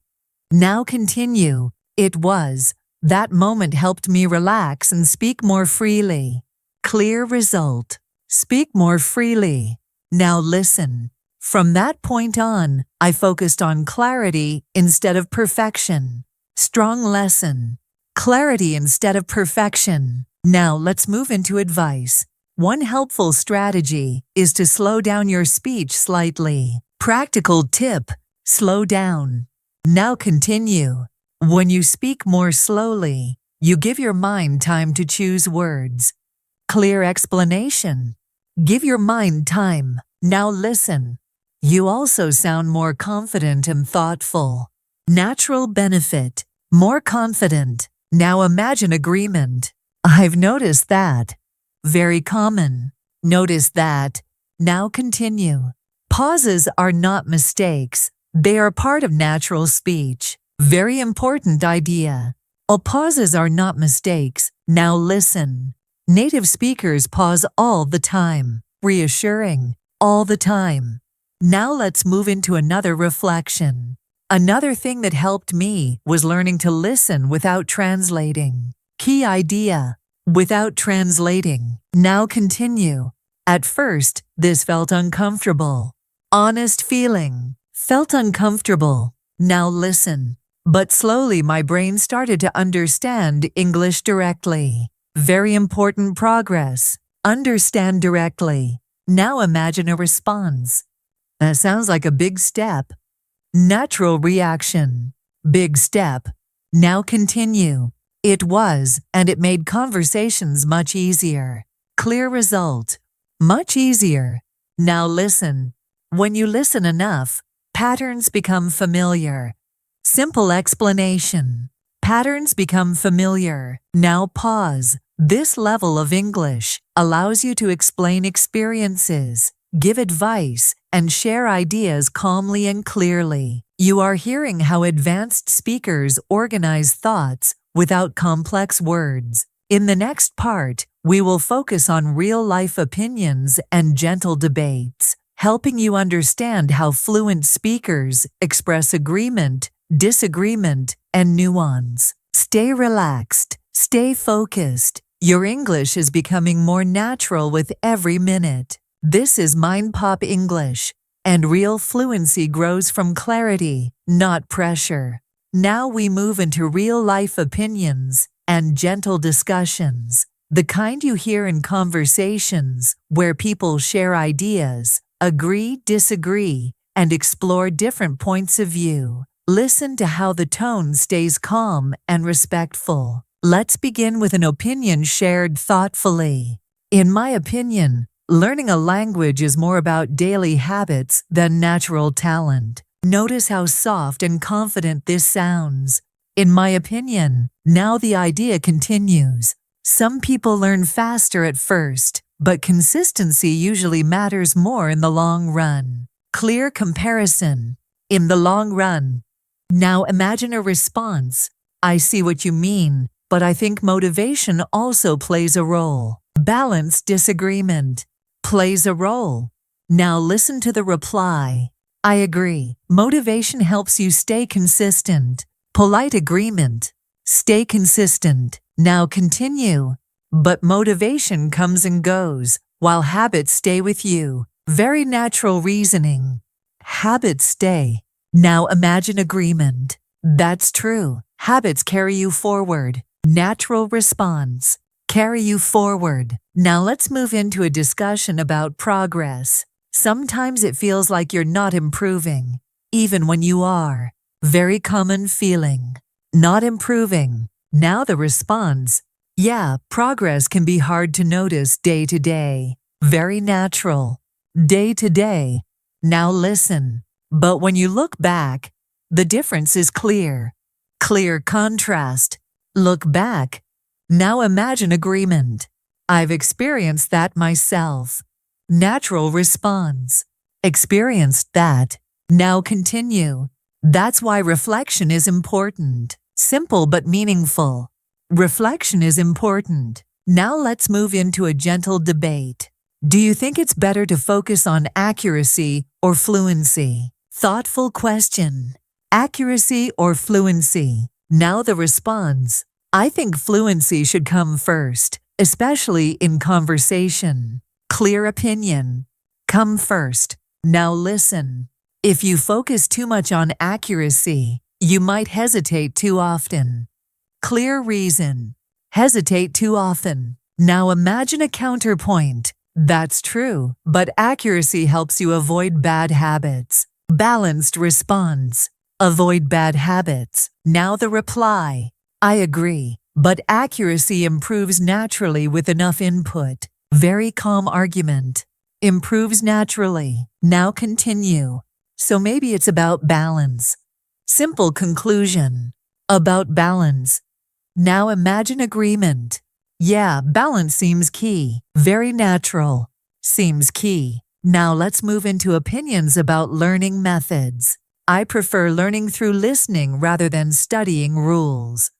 [SPEAKER 1] Now continue. It was. That moment helped me relax and speak more freely. Clear result. Speak more freely. Now listen. From that point on, I focused on clarity instead of perfection. Strong lesson. Clarity instead of perfection. Now let's move into advice. One helpful strategy is to slow down your speech slightly. Practical tip. Slow down. Now continue. When you speak more slowly, you give your mind time to choose words. Clear explanation. Give your mind time. Now listen. You also sound more confident and thoughtful. Natural benefit. More confident. Now imagine agreement. I've noticed that. Very common. Notice that. Now continue. Pauses are not mistakes. They are part of natural speech. Very important idea. Pauses are not mistakes. Now listen. Native speakers pause all the time. Reassuring. All the time. Now let's move into another reflection. Another thing that helped me was learning to listen without translating. Key idea. Without translating. Now continue. At first, this felt uncomfortable. Honest feeling. Felt uncomfortable. Now listen. But slowly my brain started to understand English directly. Very important progress. Understand directly. Now imagine a response. That sounds like a big step. Natural reaction. Big step. Now continue. It was, and it made conversations much easier. Clear result. Much easier. Now listen. When you listen enough, patterns become familiar. Simple explanation. Patterns become familiar. Now pause. This level of English allows you to explain experiences, give advice, and share ideas calmly and clearly. You are hearing how advanced speakers organize thoughts without complex words. In the next part, we will focus on real-life opinions and gentle debates, helping you understand how fluent speakers express agreement, disagreement, and nuance. Stay relaxed. Stay focused. Your English is becoming more natural with every minute. This is MindPop English, and real fluency grows from clarity, not pressure. Now we move into real-life opinions and gentle discussions, the kind you hear in conversations where people share ideas, agree, disagree, and explore different points of view. Listen to how the tone stays calm and respectful. Let's begin with an opinion shared thoughtfully. In my opinion, learning a language is more about daily habits than natural talent. Notice how soft and confident this sounds. In my opinion, now the idea continues. Some people learn faster at first, but consistency usually matters more in the long run. Clear comparison. In the long run. Now imagine a response. I see what you mean, but I think motivation also plays a role. Balanced disagreement. Plays a role. Now listen to the reply. I agree. Motivation helps you stay consistent. Polite agreement. Stay consistent. Now continue. But motivation comes and goes, while habits stay with you. Very natural reasoning. Habits stay. Now imagine agreement. That's true. Habits carry you forward. Natural response. Carry you forward. Now let's move into a discussion about progress. Sometimes it feels like you're not improving, even when you are. Very common feeling. Not improving. Now the response. Yeah, progress can be hard to notice day to day. Very natural. Day to day. Now listen. But when you look back, the difference is clear. Clear contrast. Look back. Now imagine agreement. I've experienced that myself. Natural response. Experienced that. Now continue. That's why reflection is important. Simple but meaningful. Reflection is important. Now let's move into a gentle debate. Do you think it's better to focus on accuracy or fluency? Thoughtful question. Accuracy or fluency? Now the response. I think fluency should come first, especially in conversation. Clear opinion. Come first. Now listen. If you focus too much on accuracy, you might hesitate too often. Clear reason. Hesitate too often. Now imagine a counterpoint. That's true, but accuracy helps you avoid bad habits. Balanced response. Avoid bad habits. Now the reply. I agree, but accuracy improves naturally with enough input. Very calm argument. Improves naturally. Now continue. So maybe it's about balance. Simple conclusion. About balance. Now imagine agreement. Yeah, balance seems key. Very natural. Seems key. Now let's move into opinions about learning methods. I prefer learning through listening rather than studying rules.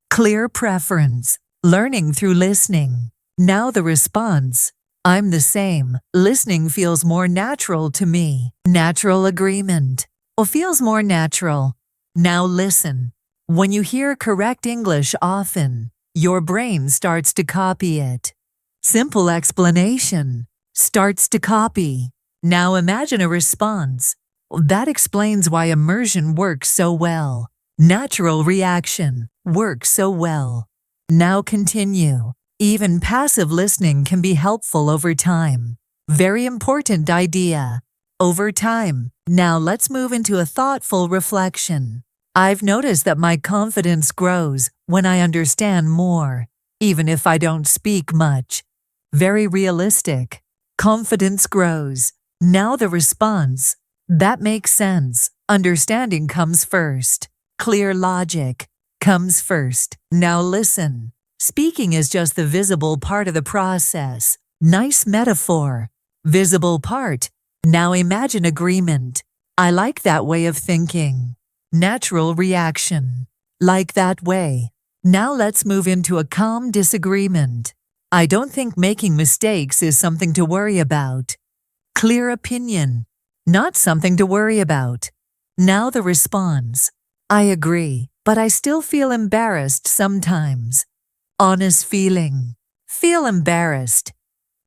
[SPEAKER 1] Clear preference. Learning through listening. Now the response. I'm the same. Listening feels more natural to me. Natural agreement. Feels more natural. Now listen. When you hear correct English often, your brain starts to copy it. Simple explanation. Starts to copy. Now imagine a response. That explains why immersion works so well. Natural reaction. Works so well. Now continue. Even passive listening can be helpful over time. Very important idea. Over time. Now let's move into a thoughtful reflection. I've noticed that my confidence grows when I understand more, even if I don't speak much. Very realistic. Confidence grows. Now the response. That makes sense. Understanding comes first. Clear logic comes first. Now listen. Speaking is just the visible part of the process. Nice metaphor. Visible part. Now imagine agreement. I like that way of thinking. Natural reaction. Like that way. Now let's move into a calm disagreement. I don't think making mistakes is something to worry about. Clear opinion. Not something to worry about. Now the response. I agree, but I still feel embarrassed sometimes. Honest feeling. Feel embarrassed.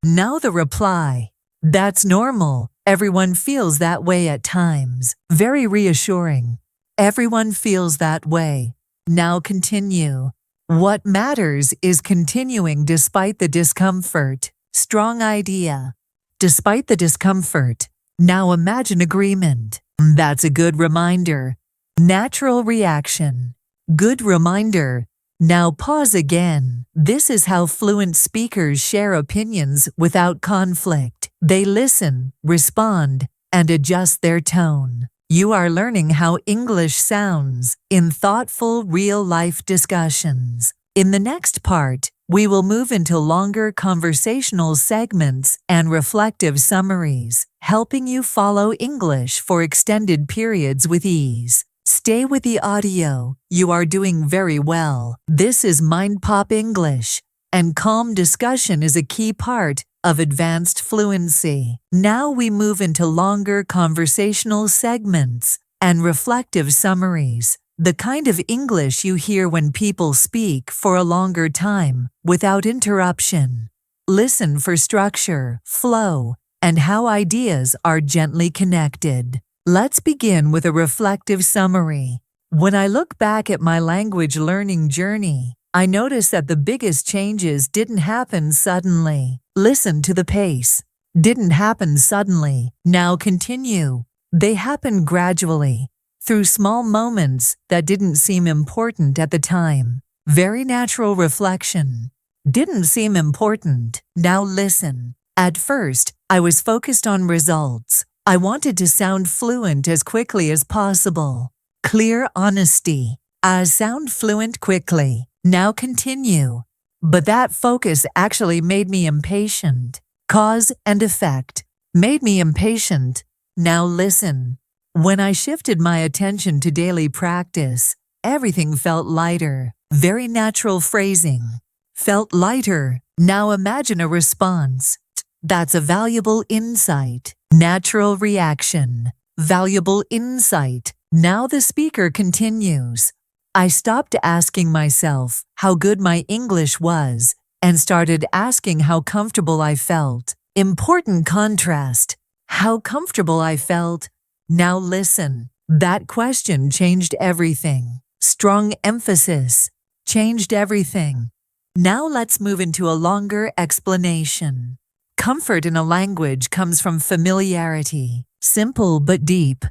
[SPEAKER 1] Now the reply. That's normal. Everyone feels that way at times. Very reassuring. Everyone feels that way. Now continue. What matters is continuing despite the discomfort. Strong idea. Despite the discomfort. Now imagine agreement. That's a good reminder. Natural reaction. Good reminder. Now pause again. This is how fluent speakers share opinions without conflict. They listen, respond, and adjust their tone. You are learning how English sounds in thoughtful, real-life discussions. In the next part, we will move into longer conversational segments and reflective summaries, helping you follow English for extended periods with ease. Stay with the audio. You are doing very well. This is MindPop English, and calm discussion is a key part of advanced fluency. Now we move into longer conversational segments and reflective summaries, the kind of English you hear when people speak for a longer time without interruption. Listen for structure, flow, and how ideas are gently connected. Let's begin with a reflective summary. When I look back at my language learning journey, I notice that the biggest changes didn't happen suddenly. Listen to the pace. Didn't happen suddenly. Now continue. They happened gradually, through small moments that didn't seem important at the time. Very natural reflection. Didn't seem important. Now listen. At first, I was focused on results. I wanted to sound fluent as quickly as possible. Clear honesty. I sound fluent quickly. Now continue. But that focus actually made me impatient. Cause and effect. Made me impatient. Now listen. When I shifted my attention to daily practice, everything felt lighter. Very natural phrasing. Felt lighter. Now imagine a response. That's a valuable insight. Natural reaction. Valuable insight. Now the speaker continues. I stopped asking myself how good my English was and started asking how comfortable I felt. Important contrast. How comfortable I felt. Now listen. That question changed everything. Strong emphasis. Changed everything. Now let's move into a longer explanation. Comfort in a language comes from familiarity. Simple but deep.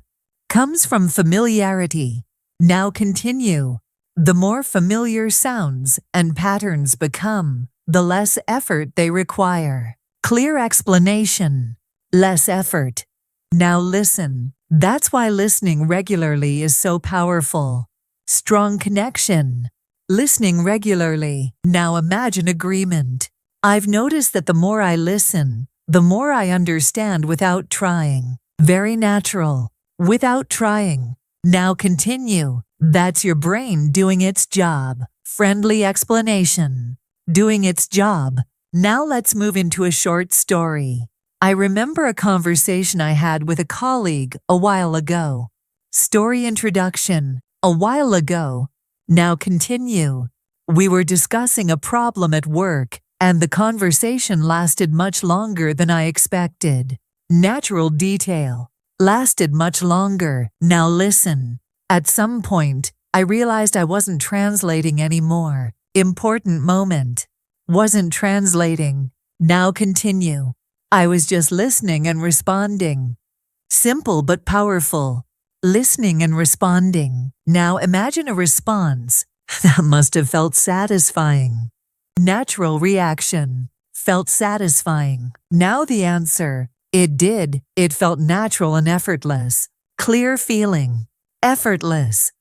[SPEAKER 1] Comes from familiarity. Now continue. The more familiar sounds and patterns become, the less effort they require. Clear explanation. Less effort. Now listen. That's why listening regularly is so powerful. Strong connection. Listening regularly. Now imagine agreement. I've noticed that the more I listen, the more I understand without trying. Very natural. Without trying. Now continue. That's your brain doing its job. Friendly explanation. doing its job. Now let's move into a short story. I remember a conversation I had with a colleague a while ago. Story introduction. A while ago. Now continue. We were discussing a problem at work, and the conversation lasted much longer than I expected. Natural detail. Lasted much longer. Now listen. At some point, I realized I wasn't translating anymore. Important moment. Wasn't translating. Now continue. I was just listening and responding. Simple but powerful. Listening and responding. Now imagine a response. That must have felt satisfying. Natural reaction. Felt satisfying. Now the answer. It did. It felt natural and effortless. Clear feeling. Effortless.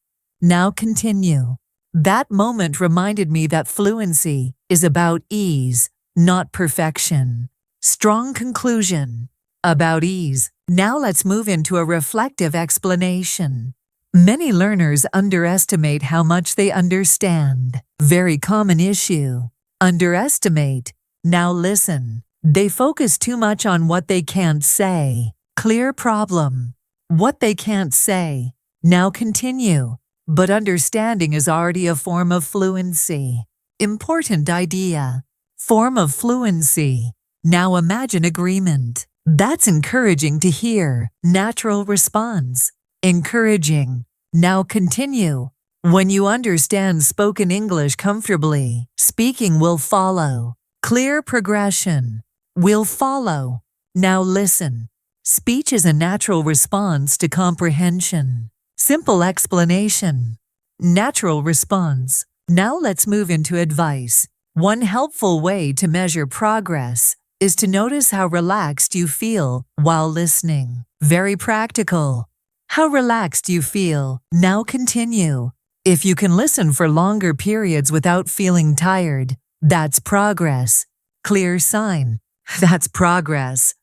[SPEAKER 1] Now continue. That moment reminded me that fluency is about ease, not perfection. Strong conclusion. About ease. Now let's move into a reflective explanation. Many learners underestimate how much they understand. Very common issue. Underestimate. Now listen. They focus too much on what they can't say. Clear problem. What they can't say. Now continue. But understanding is already a form of fluency. Important idea. Form of fluency. Now imagine agreement. That's encouraging to hear. Natural response. Encouraging. Now continue. When you understand spoken English comfortably, speaking will follow. Clear progression. Will follow. Now listen. Speech is a natural response to comprehension. Simple explanation. Natural response. Now let's move into advice. One helpful way to measure progress is to notice how relaxed you feel while listening. Very practical. How relaxed you feel. Now continue. If you can listen for longer periods without feeling tired, that's progress. Clear sign. That's progress.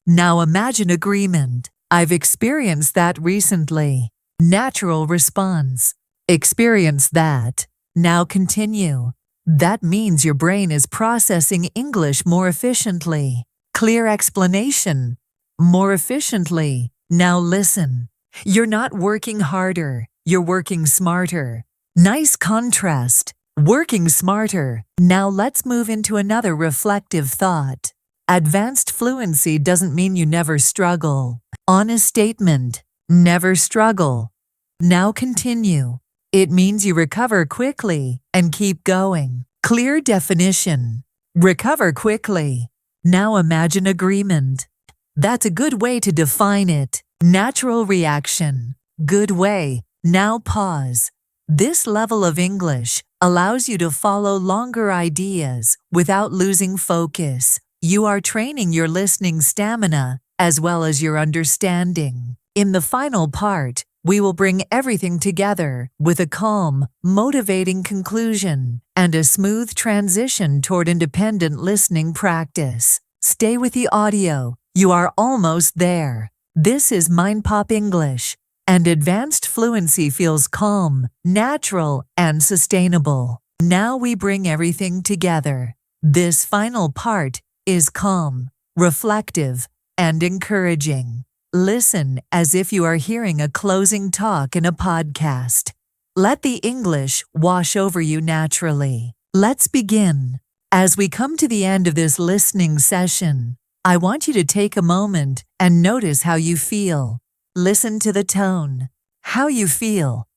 [SPEAKER 1] Now imagine agreement. I've experienced that recently. Natural response. Experience that. Now continue. That means your brain is processing English more efficiently. Clear explanation. More efficiently. Now listen. You're not working harder. You're working smarter. Nice contrast. Working smarter. Now let's move into another reflective thought. Advanced fluency doesn't mean you never struggle. Honest statement. Never struggle. Now continue. It means you recover quickly and keep going. Clear definition. Recover quickly. Now imagine agreement. That's a good way to define it. Natural reaction. Good way. Now pause. This level of English allows you to follow longer ideas without losing focus. You are training your listening stamina as well as your understanding. In the final part, we will bring everything together with a calm, motivating conclusion and a smooth transition toward independent listening practice. Stay with the audio. You are almost there. This is MindPop English, and advanced fluency feels calm, natural, and sustainable. Now we bring everything together. This final part is calm, reflective, and encouraging. Listen as if you are hearing a closing talk in a podcast. Let the English wash over you naturally. Let's begin. As we come to the end of this listening session, I want you to take a moment and notice how you feel. Listen to the tone. How you feel.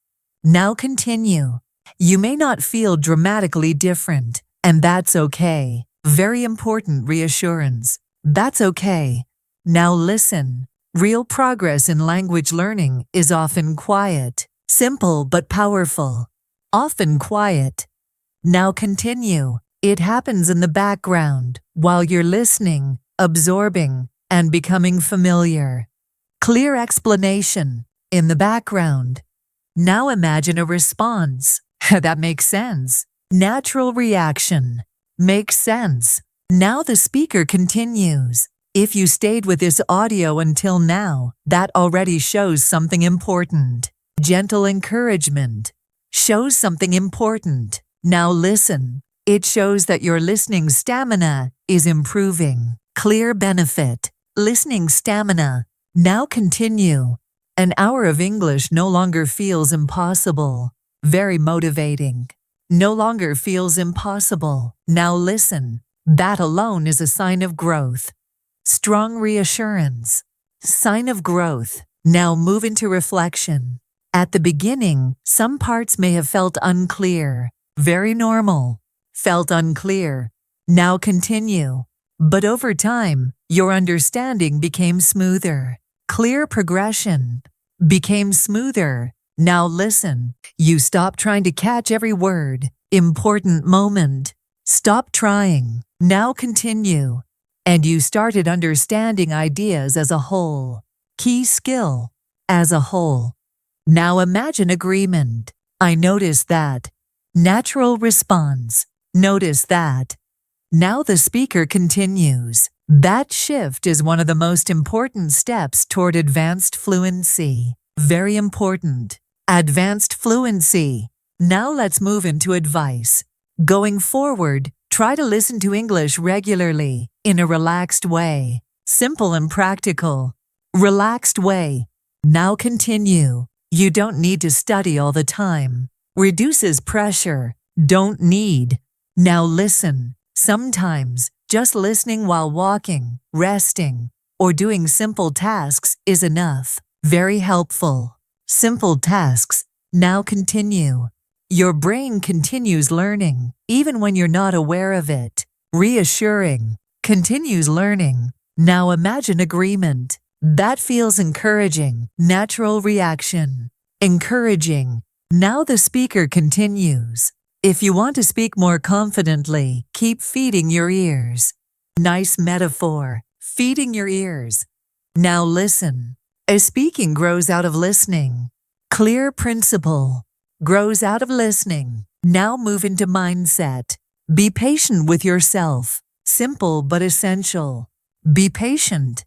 [SPEAKER 1] Now continue. You may not feel dramatically different, and that's okay. Very important reassurance. That's okay. Now listen. Real progress in language learning is often quiet, simple but powerful. Often quiet. Now continue. It happens in the background while you're listening, absorbing, and becoming familiar. Clear explanation. In the background. Now imagine a response. That makes sense. Natural reaction. Makes sense. Now the speaker continues. If you stayed with this audio until now, that already shows something important. Gentle encouragement. Shows something important. Now listen. It shows that your listening stamina is improving. Clear benefit. Listening stamina. Now continue. An hour of English no longer feels impossible. Very motivating. No longer feels impossible. Now listen. That alone is a sign of growth. Strong reassurance. Sign of growth. Now move into reflection. At the beginning, some parts may have felt unclear. Very normal. Felt unclear. Now continue. But over time, your understanding became smoother. Clear progression. Became smoother. Now listen. You stop trying to catch every word. Important moment. Stop trying. Now continue. And you started understanding ideas as a whole. Key skill. As a whole. Now imagine agreement. I noticed that. Natural response. Notice that. Now the speaker continues. That shift is one of the most important steps toward advanced fluency. Very important. Advanced fluency. Now let's move into advice. Going forward, try to listen to English regularly, in a relaxed way. Simple and practical. Relaxed way. Now continue. You don't need to study all the time. Reduces pressure. Don't need. Now listen. Sometimes, just listening while walking, resting, or doing simple tasks is enough. Very helpful. Simple tasks. Now continue. Your brain continues learning, even when you're not aware of it. Reassuring. Continues learning. Now imagine agreement. That feels encouraging. Natural reaction. Encouraging. Now the speaker continues. If you want to speak more confidently, keep feeding your ears. Nice metaphor. Feeding your ears. Now listen. As speaking grows out of listening. Clear principle. Grows out of listening. Now move into mindset. Be patient with yourself. Simple but essential. Be patient.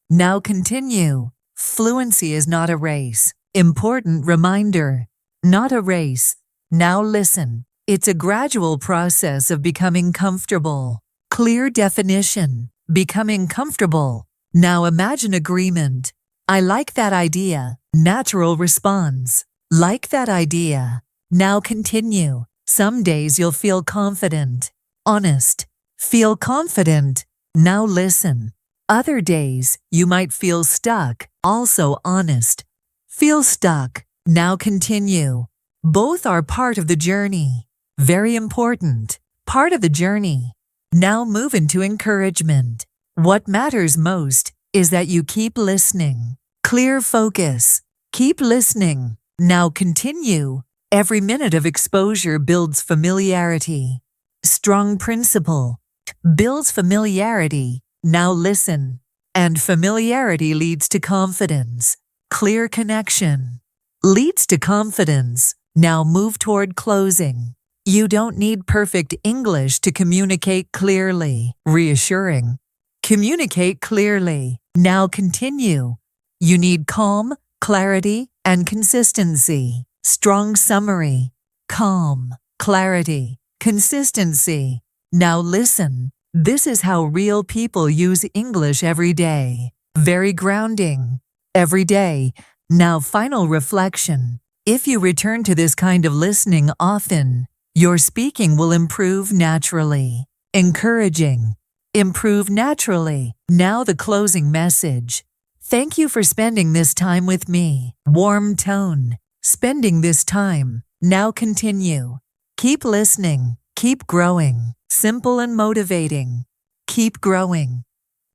[SPEAKER 1] Now continue. Fluency is not a race. Important reminder. Not a race. Now listen. It's a gradual process of becoming comfortable. Clear definition. Becoming comfortable. Now imagine agreement. I like that idea. Natural response. Like that idea. Now continue. Some days you'll feel confident. Honest. Feel confident. Now listen. Other days you might feel stuck. Also honest. Feel stuck. Now continue. Both are part of the journey. Very important. Part of the journey. Now move into encouragement. What matters most is that you keep listening. Clear focus. Keep listening. Now continue. Every minute of exposure builds familiarity. Strong principle. Builds familiarity. Now listen. And familiarity leads to confidence. Clear connection. Leads to confidence. Now move toward closing. You don't need perfect English to communicate clearly. Reassuring. Communicate clearly. Now continue. You need calm, clarity, and consistency. Strong summary. Calm, clarity, consistency. Now listen. This is how real people use English every day. Very grounding. Every day. Now final reflection. If you return to this kind of listening often, your speaking will improve naturally. Encouraging. Improve naturally. Now the closing message. Thank you for spending this time with me. Warm tone. Spending this time. Now continue. Keep listening. Keep growing. Simple and motivating. Keep growing.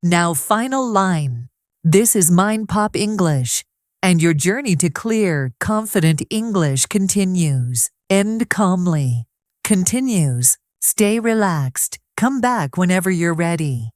[SPEAKER 1] Now final line. This is MindPop English, and your journey to clear, confident English continues. End calmly. Continues. Stay relaxed. Come back whenever you're ready.